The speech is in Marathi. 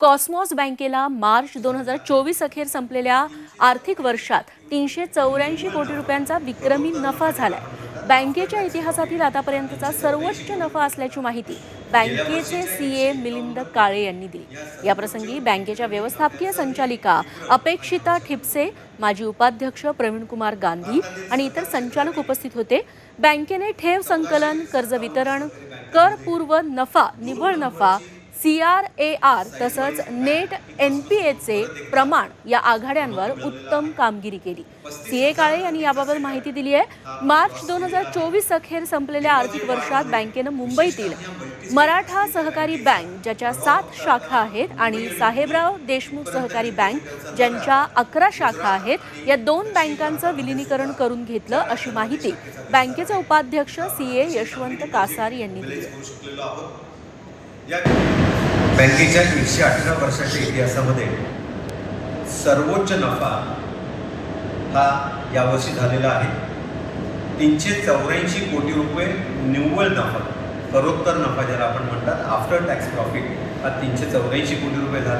कॉस्मॉस बँकेला मार्च 2024 अखेर संपलेल्या आर्थिक वर्षात 384 कोटी रुपयांचा विक्रमी नफा झालाय। बँकेच्या इतिहासातील आतापर्यंतचा सर्वोच्च नफा असल्याची माहिती बँकेचे सीए मिलिंद काळे यांनी दिली। याप्रसंगी बँकेच्या व्यवस्थापकीय संचालिका अपेक्षिता ठिपसे, माजी उपाध्यक्ष प्रवीण कुमार गांधी आणि इतर संचालक उपस्थित होते। बँकेने ठेव संकलन, कर्ज वितरण, कर पूर्व नफा, निव्वळ नफा, CRAR तसंच नेट NPAचे प्रमाण या आघाड्यांवर उत्तम कामगिरी केली। सीए काळे यांनी याबाबत माहिती दिली आहे। मार्च 2024 अखेर संपलेल्या आर्थिक वर्षात बँकेनं मुंबईतील मराठा सहकारी बँक, ज्याच्या 7 शाखा आहेत, आणि साहेबराव देशमुख सहकारी बँक, ज्यांच्या 11 शाखा आहेत, या 2 बँकांचं विलीनीकरण करून घेतलं, अशी माहिती बँकेचे उपाध्यक्ष सीए यशवंत कासार यांनी दिली। बँकेच्या 118 वर्षाच्या इतिहासामध्ये सर्वोच्च नफा हा यावर्षी झालेला आहे। 384 कोटी रुपये निव्वळ नफा, करोत्तर नफा ज्याला आपण म्हणतात, आफ्टर टॅक्स प्रॉफिट, हा 384 कोटी रुपये झाला